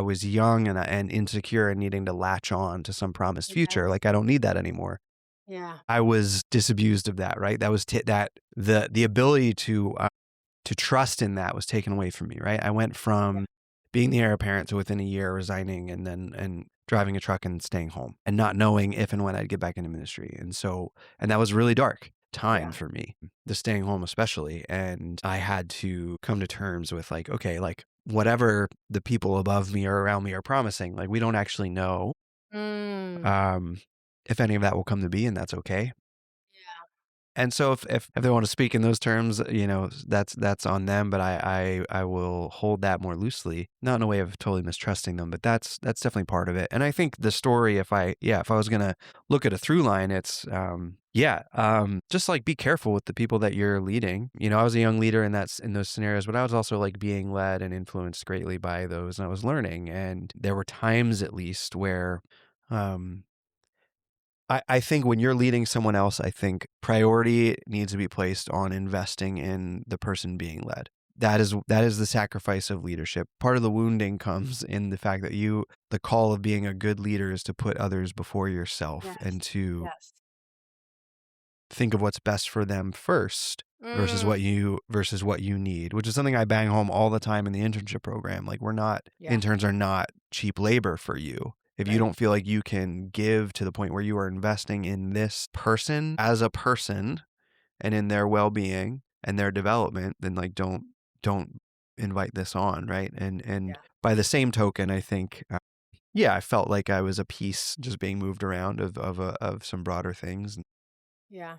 was young and insecure and needing to latch on to some promised yeah, future. Like I don't need that anymore. yeah, I was disabused of that, right? That was that the ability to trust in that was taken away from me, right? I went yeah, from being the heir apparent to within a year resigning and driving a truck and staying home and not knowing if and when I'd get back into ministry. And that was really dark time yeah, for me, the staying home especially. And I had to come to terms with like, okay, like whatever the people above me or around me are promising, like we don't actually know mm, um if any of that will come to be, and that's okay. yeah. And so if they want to speak in those terms, that's on them. But I will hold that more loosely, not in a way of totally mistrusting them, but that's definitely part of it. And I think the story, if I was gonna look at a through line, it's just like be careful with the people that you're leading. I was a young leader in those scenarios, but I was also like being led and influenced greatly by those, and I was learning. And there were times at least where um I think when you're leading someone else, I think priority needs to be placed on investing in the person being led. That is the sacrifice of leadership. Part of the wounding comes in the fact that the call of being a good leader is to put others before yourself and Yes. to Yes. think of what's best for them first versus Mm, versus what you need, which is something I bang home all the time in the internship program. Like yeah. interns are not cheap labor for you. If you Right. don't feel like you can give to the point where you are investing in this person as a person and in their well-being and their development, then like don't invite this on, right? And Yeah. by the same token, I think I felt like I was a piece just being moved around of some broader things. Yeah.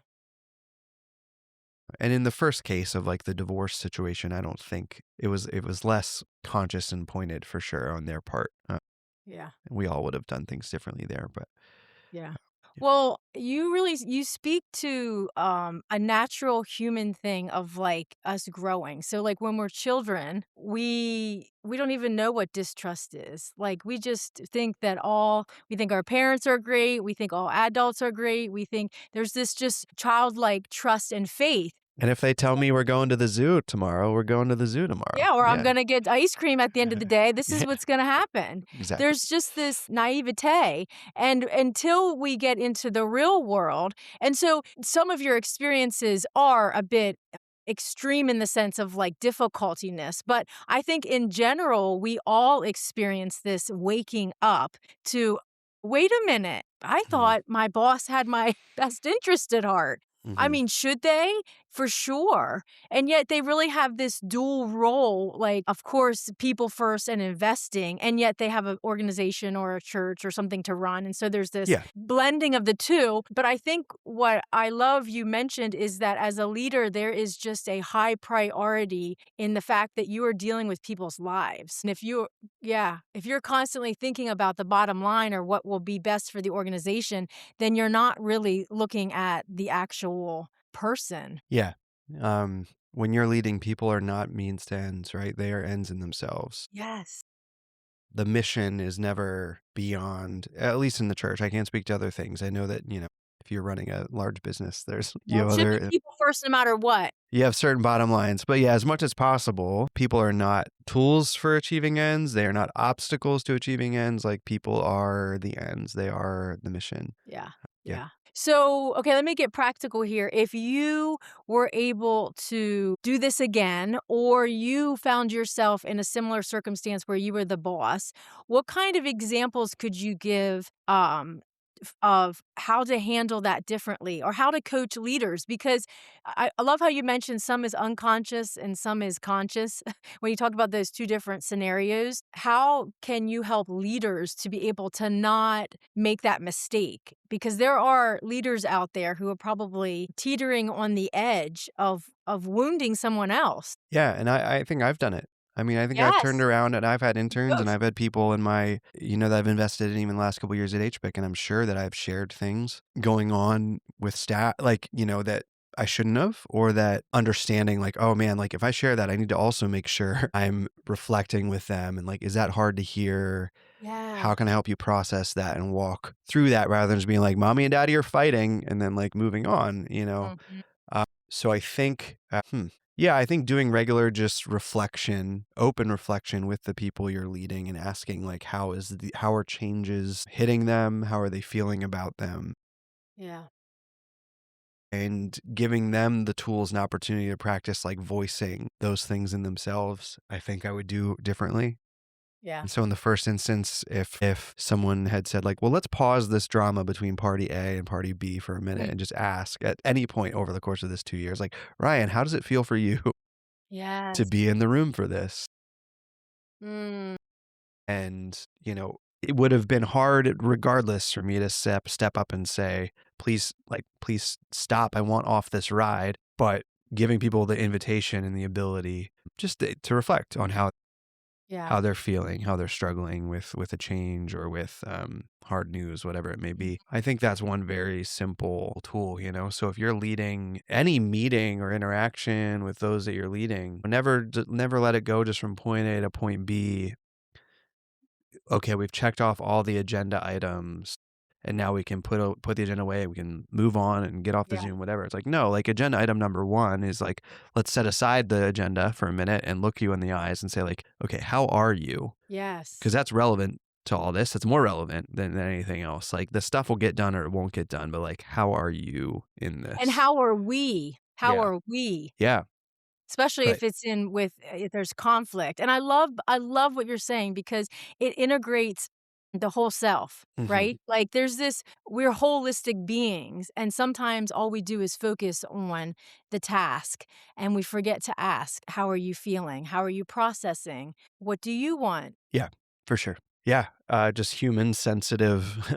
And in the first case of like the divorce situation, I don't think it was less conscious and pointed for sure on their part. Yeah. We all would have done things differently there, but Yeah. yeah. Well, you speak to a natural human thing of like us growing. So like when we're children, we don't even know what distrust is. Like we think our parents are great, we think all adults are great, we think there's this just childlike trust and faith. And if they tell me we're going to the zoo tomorrow, we're going to the zoo tomorrow. Yeah, or I'm Yeah. gonna get ice cream at the end of the day. This is what's gonna happen. Exactly. There's just this naivete, and until we get into the real world, and so some of your experiences are a bit extreme in the sense of like difficultiness, but I think in general, we all experience this waking up to, wait a minute, I Mhm. thought my boss had my best interest at heart. I Mhm. mean, should they? For sure. And yet they really have this dual role, like, of course, people first and investing, and yet they have an organization or a church or something to run. And so there's this Yeah. blending of the two. But I think what I love you mentioned is that as a leader, there is just a high priority in the fact that you are dealing with people's lives. And if you're constantly thinking about the bottom line or what will be best for the organization, then you're not really looking at the actual person. Yeah. When you're leading, people are not means to ends, right? They are ends in themselves. Yes. The mission is never beyond, at least in the church. I can't speak to other things. I know that, if you're running a large business, there's Well, it should be people first no matter what. you have certain bottom lines. But yeah, as much as possible, people are not tools for achieving ends. They are not obstacles to achieving ends. Like people are the ends. They are the mission. Yeah. Yeah. Yeah. So, okay, let me get practical here. If you were able to do this again, or you found yourself in a similar circumstance where you were the boss, what kind of examples could you give of how to handle that differently or how to coach leaders? Because I love how you mentioned some is unconscious and some is conscious. When you talk about those two different scenarios, how can you help leaders to be able to not make that mistake? Because there are leaders out there who are probably teetering on the edge of wounding someone else. Yeah, and I think I've done it. I mean, I think I've turned Yes. around and I've had interns and Both. I've had people in my, that I've invested in even the last couple of years at HPIC, and I'm sure that I've shared things going on with staff, like, that I shouldn't have, or that understanding like, oh man, like if I share that, I need to also make sure I'm reflecting with them. And like, is that hard to hear? Yeah. How can I help you process that and walk through that rather than just being like, mommy and daddy are fighting and then like moving on. Mhm. So I think, yeah, I think doing regular just reflection, open reflection with the people you're leading and asking like, how are changes hitting them? How are they feeling about them? Yeah. And giving them the tools and opportunity to practice like voicing those things in themselves, I think I would do differently. Yeah. And so in the first instance, if someone had said like, well, let's pause this drama between party A and party B for a minute Mm. and just ask at any point over the course of this 2 years, like, Ryan, how does it feel for you to Yes. be in the room for this? Mm. And, it would have been hard regardless for me to step up and say, please stop. I want off this ride. But giving people the invitation and the ability just to reflect on Yeah. how they're feeling, how they're struggling with a change or with hard news, whatever it may be. I think that's one very simple tool, you know? So if you're leading any meeting or interaction with those that you're leading, never let it go just from point A to point B. Okay, we've checked off all the agenda items and now we can put the agenda away. We can move on and get off the Yeah. Zoom, whatever. It's like, no, like agenda item number one is like, let's set aside the agenda for a minute and look you in the eyes and say like, okay, how are you? Because Yes. that's relevant to all this. It's more relevant than anything else. Like the stuff will get done or it won't get done, but like, how are you in And this? how are we? How Yeah. are we? Yeah. Especially Right. if it's in with if there's conflict. And I love what you're saying because it integrates the whole self, Hmm. right? Like there's this we're holistic beings and sometimes all we do is focus on the task and we forget to ask, how are you feeling? How are you processing? What do you want? Yeah, for sure. Yeah. Just human sensitive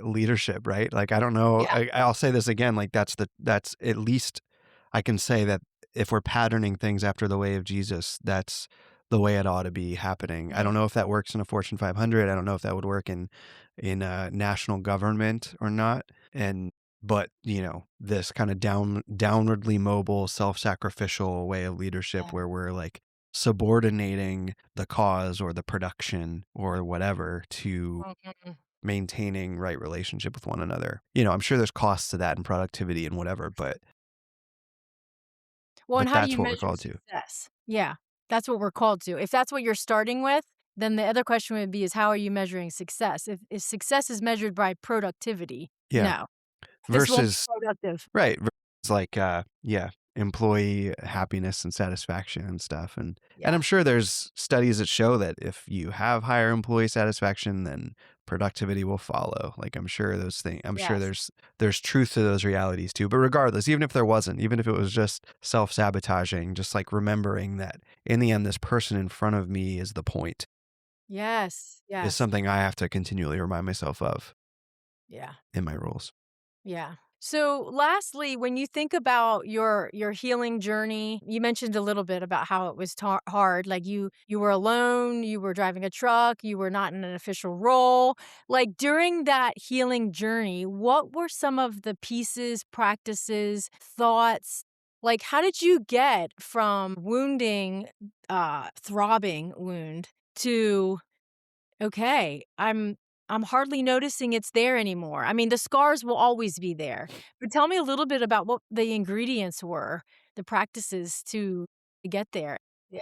leadership, right? Like, I don't know. Yeah. I'll say this again. Like that's at least I can say that if we're patterning things after the way of Jesus, that's the way it ought to be happening. I don't Mm, know if that works in a Fortune 500. I don't know if that would work in national government or not. But this kind of downwardly mobile, self-sacrificial way of leadership yeah. where we're like subordinating the cause or the production or whatever to Mhm. maintaining right relationship with one another. I'm sure there's costs to that and productivity and whatever, but Well, and how do that's you what we're measure called to. success? Yeah, that's what we're called to. If that's what you're starting with, then the other question would be is how are you measuring success? If success is measured by productivity, Yeah. no, this won't be Versus productive. right. Versus like yeah, employee happiness and satisfaction and stuff. And Yeah. I'm sure there's studies that show that if you have higher employee satisfaction, then productivity will follow. Like I'm sure Yes. there's truth to those realities too. But regardless, even if there wasn't, even if it was just self-sabotaging, just like remembering that in the end this person in front of me is the point Yes. is Yes. something I have to continually remind myself of Yeah. in my roles. Yeah. So lastly, when you think about your healing journey, you mentioned a little bit about how it was hard. Like you were alone, you were driving a truck, you were not in an official role. Like during that healing journey, what were some of the pieces, practices, thoughts? Like how did you get from wounding throbbing wound to okay, I'm hardly noticing it's there anymore. I mean, the scars will always be there. But tell me a little bit about what the ingredients were, the practices to get there. Yeah.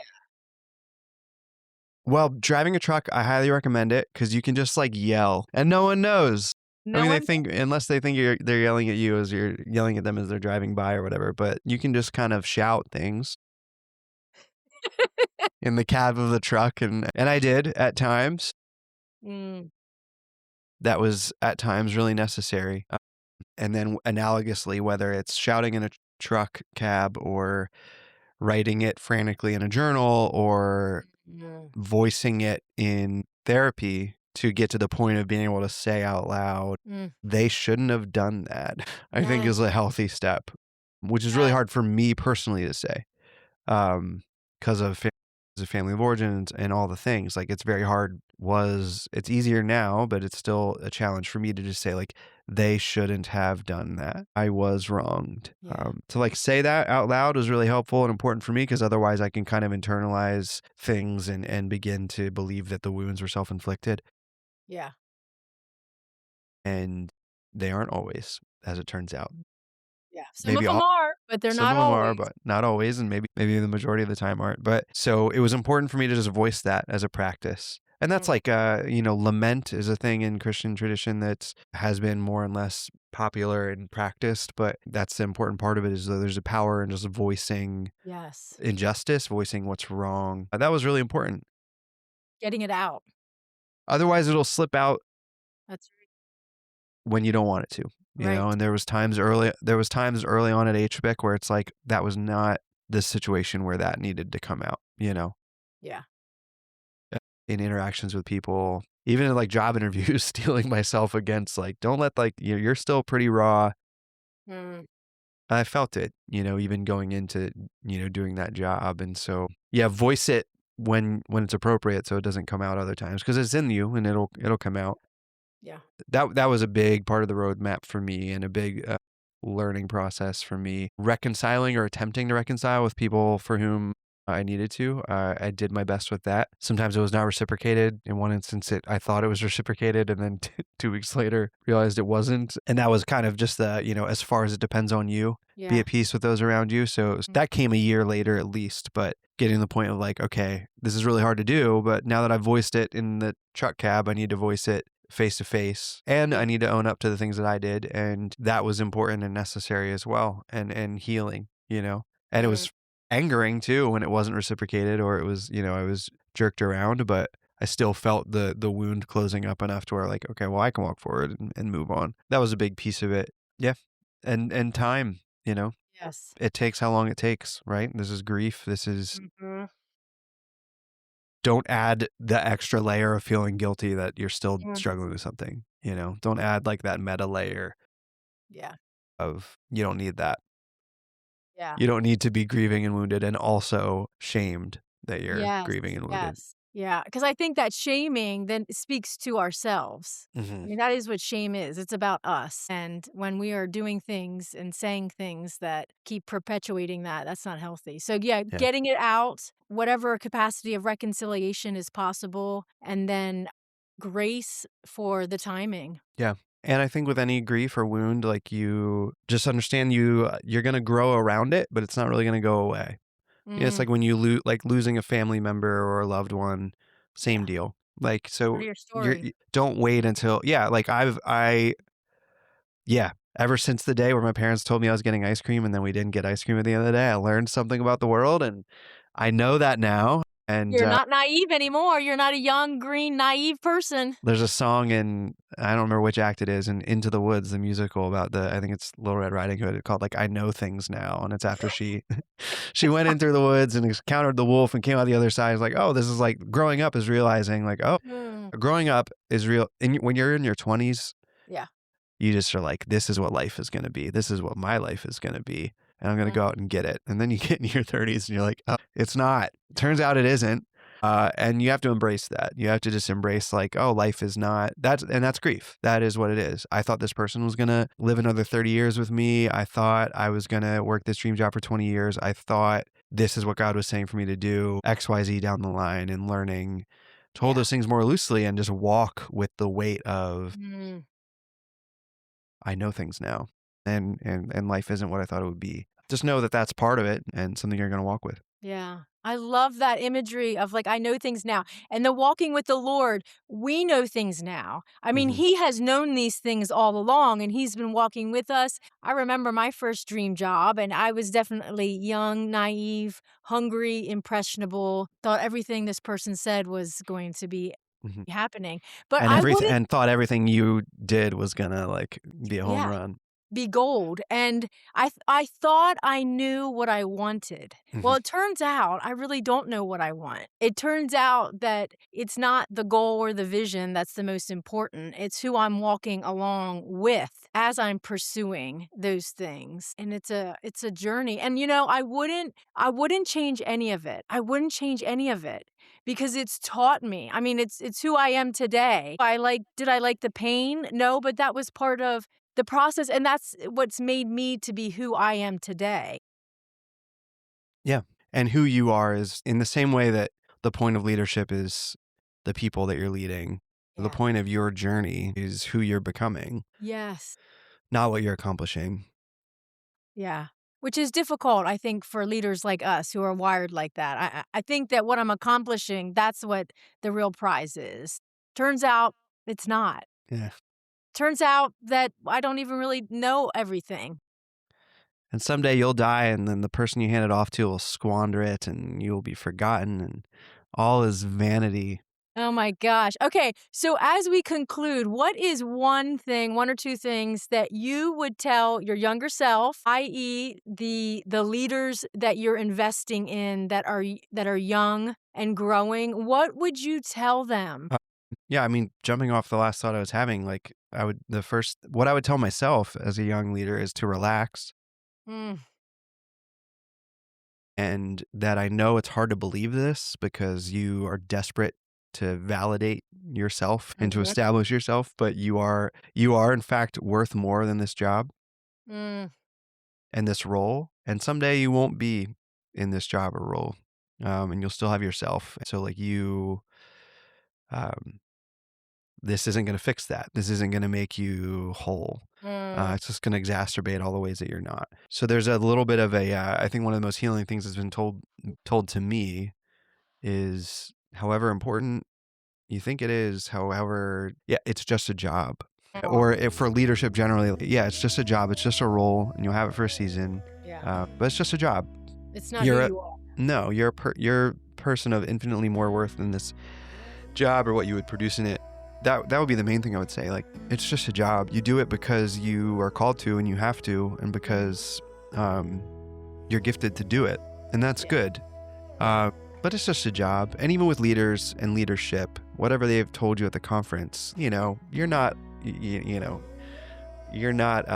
Well, driving a truck, I highly recommend it because you can just like yell and no one knows. I No mean, they one think unless they think they're yelling at you as you're yelling at them as they're driving by or whatever, but you can just kind of shout things in the cab of the truck and I did at times. Mm, That was at times really necessary. And then analogously, whether it's shouting in a truck cab or writing it frantically in a journal or mm, voicing it in therapy to get to the point of being able to say out loud, mm. they shouldn't have done that, I think Yes, is a healthy step, which is really yes, hard for me personally to say, because of the family of origin and all the things. Like it's very hard. It's easier now, but it's still a challenge for me to just say like they shouldn't have done that. I was wronged. yeah, To like say that out loud was really helpful and important for me because otherwise I can kind of internalize things and begin to believe that the wounds were self-inflicted, yeah, and they aren't always, as it turns out. yeah. Some of Maybe them all are, but they're Some not of them are, always. but not always, and maybe the majority of the time aren't. But so it was important for me to just voice that as a practice. And that's Mm, like lament is a thing in Christian tradition that has been more and less popular and practiced, but that's the important part of it is that there's a power in just voicing yes, injustice, voicing what's wrong. That was really important. getting it out. Otherwise it'll slip out That's when you don't want it to, right. and there was times early on at HBIC where it's like that was not the situation where that needed to come out, Yeah. in interactions with people. even in like job interviews, steeling myself against like, don't let like, you're still pretty raw. Mm, I felt it, even going into, doing that job. And so, yeah, voice it when it's appropriate so it doesn't come out other times because it's in you and it'll come out. yeah. That was a big part of the roadmap for me and a big learning process for me. Reconciling or attempting to reconcile with people for whom I needed to. I did my best with that. Sometimes it was not reciprocated. In one instance, I thought it was reciprocated, and then 2 weeks later, realized it wasn't. And that was kind of just as far as it depends on you, be Yeah. at peace with those around you. So that came a year later at least, but getting to the point of like, okay, this is really hard to do, but now that I've voiced it in the truck cab, I need to voice it face to face, and I need to own up to the things that I did, and that was important and necessary as well, and healing, and it Mm, was angering too when it wasn't reciprocated or it was, I was jerked around, but I still felt the wound closing up enough to where like, okay, well, I can walk forward and move on. That was a big piece of it. Yeah. And time, yes. it takes how long it takes, right? This is grief. This is Mhm. don't add the extra layer of feeling guilty that you're still Mm, struggling with something, don't add like that meta layer yeah. of you don't need that. Yeah. You don't need to be grieving and wounded and also shamed that you're Yes. grieving and wounded. Yes. Yeah. Because I think that shaming then speaks to ourselves. I Hmm. mean, that is what shame is. It's about us. And when we are doing things and saying things that keep perpetuating that, that's not healthy. So, yeah, Yeah. getting it out, whatever capacity of reconciliation is possible, and then grace for the timing. Yeah. And I think with any grief or wound, like you just understand you're going to grow around it, but it's not really going to go away. It's Mm, like when you like losing a family member or a loved one, same yeah. deal. Like, Part so of your you're, story. don't wait until, yeah, like yeah, ever since the day where my parents told me I was getting ice cream and then we didn't get ice cream at the end of the day, I learned something about the world and I know that now. And You're not naive anymore. You're not a young, green, naive person. there's a song in, I don't remember which act it is, in Into the Woods, the musical about I think it's Little Red Riding Hood, called like I Know Things Now. And it's after she she went in through the woods and encountered the wolf and came out the other side. It's like, oh, this is like growing up is realizing like, oh, Mm, growing up is real. When you're in your 20s, yeah. you just are like, this is what life is going to be. This is what my life is going to be. And I'm going to Mm, go out and get it. And then you get in your 30s and you're like, oh, it's not. Turns out it isn't. And you have to embrace that. You have to just embrace like, oh, life is not and that's grief. That is what it is. I thought this person was going to live another 30 years with me. I thought I was going to work this dream job for 20 years. I thought this is what God was saying for me to do, XYZ down the line, and learning to hold yeah. those things more loosely and just walk with the weight of Mm, I know things now, and life isn't what I thought it would be. Just know that that's part of it and something you're going to walk with. yeah. I love that imagery of like, I know things now. And the walking with the Lord, we know things now. I mean, Hmm. He has known these things all along and He's been walking with us. I remember my first dream job, and I was definitely young, naive, hungry, impressionable, thought everything this person said was going to be Hmm. happening. But And I everything, wouldn't, and thought everything you did was gonna like be a home yeah. run. Be gold, and I thought I knew what I wanted. Hmm. Well, it turns out I really don't know what I want. It turns out that it's not the goal or the vision that's the most important. It's who I'm walking along with as I'm pursuing those things. And it's a journey. And I wouldn't change any of it. I wouldn't change any of it because it's taught me. I mean, it's who I am today. Did I like the pain? No, but that was part of the process, and that's what's made me to be who I am today. Yeah, and who you are is in the same way that the point of leadership is the people that you're leading. The Yeah. point of your journey is who you're becoming, Yes. not what you're accomplishing. Yeah. Which is difficult, I think, for leaders like us who are wired like that. I think that what I'm accomplishing, that's what the real prize is. Turns out it's not. Yeah. Turns out that I don't even really know everything. And someday you'll die, and then the person you hand it off to will squander it, and you will be forgotten, and all is vanity. Oh my gosh. Okay. So as we conclude, what is one thing, one or two things that you would tell your younger self, i.e. the leaders that you're investing in that are young and growing? What would you tell them? Yeah, I mean, jumping off the last thought I was having, like what I would tell myself as a young leader is to relax, Mm, and that I know it's hard to believe this because you are desperate to validate yourself and to mhm, establish yourself, but you are in fact worth more than this job mm, and this role. And someday you won't be in this job or role, and you'll still have yourself. So like um, this isn't going to fix that. This isn't going to make you whole. mm. It's just going to exacerbate all the ways that you're not. So there's a little bit of I think one of the most healing things that's been told to me is, however important you think it is, however, yeah, it's just a job. Oh, Or if for leadership generally, yeah, it's just a job. It's just a role, and you'll have it for a season. yeah. But it's just a job. It's not who You're a, you are. no, you're a person of infinitely more worth than this job or what you would produce in it. That would be the main thing I would say. Like, it's just a job. You do it because you are called to and you have to, and because you're gifted to do it, and that's Yeah. good. But it's just a job. And even with leaders and leadership, whatever they've told you at the conference, you're not, you're not,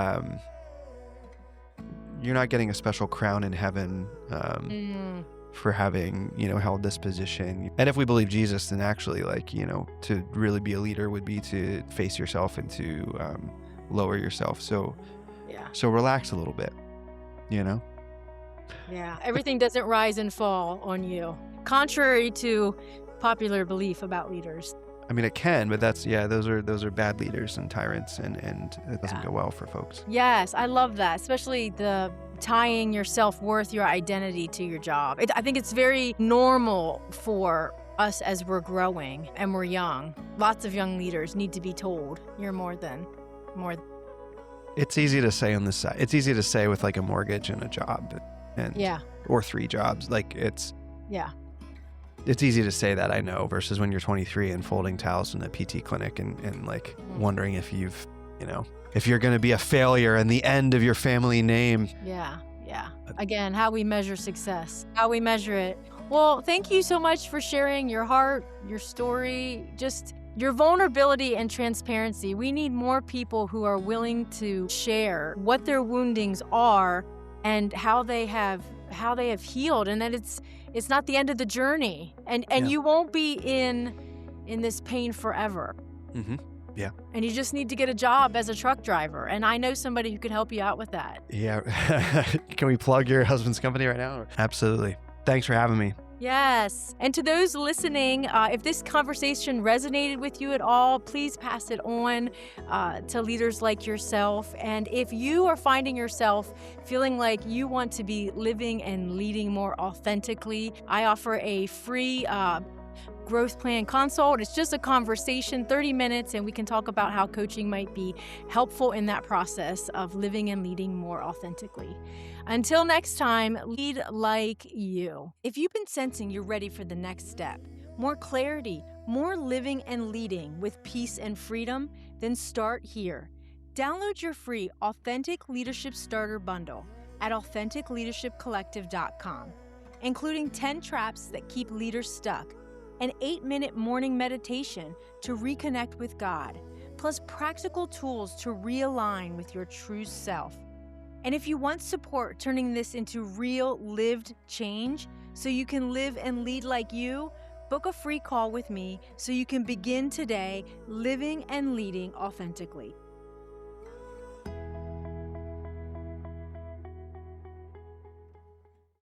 you're not getting a special crown in heaven Mm, for having, held this position. And if we believe Jesus, then actually, like, to really be a leader would be to face yourself and to lower yourself. So yeah. relax a little bit, you know? Yeah. Everything doesn't rise and fall on you, contrary to popular belief about leaders. I mean, it can, but those are bad leaders and tyrants, and it doesn't Yeah. go well for folks. Yes, I love that, especially the tying your self-worth, your identity to your job. I think it's very normal for us as we're growing and we're young. Lots of young leaders need to be told, you're more than. It's easy to say on this side. It's easy to say with like a mortgage and a job, and Yeah, or 3 jobs. Like yeah, it's easy to say that, I know, versus when you're 23 and folding towels in a PT clinic and like wondering if if you're going to be a failure and the end of your family name. yeah. Again, how we measure success, how we measure it. Well, thank you so much for sharing your heart, your story, just your vulnerability and transparency. We need more people who are willing to share what their woundings are and how they have healed, and that it's not the end of the journey, and Yeah. you won't be in this pain forever. Mm-hmm. Yeah. And you just need to get a job as a truck driver, and I know somebody who could help you out with that. Yeah. Can we plug your husband's company right now? Absolutely. Thanks for having me. Yes. And to those listening, if this conversation resonated with you at all, please pass it on to leaders like yourself. And if you are finding yourself feeling like you want to be living and leading more authentically, I offer a free growth plan consult. It's just a conversation, 30 minutes, and we can talk about how coaching might be helpful in that process of living and leading more authentically. Until next time, lead like you. If you've been sensing you're ready for the next step, more clarity, more living and leading with peace and freedom, then start here. Download your free Authentic Leadership Starter Bundle at AuthenticLeadershipCollective.com, including 10 traps that keep leaders stuck, an 8-minute morning meditation to reconnect with God, plus practical tools to realign with your true self. And if you want support turning this into real lived change so you can live and lead like you, book a free call with me so you can begin today living and leading authentically.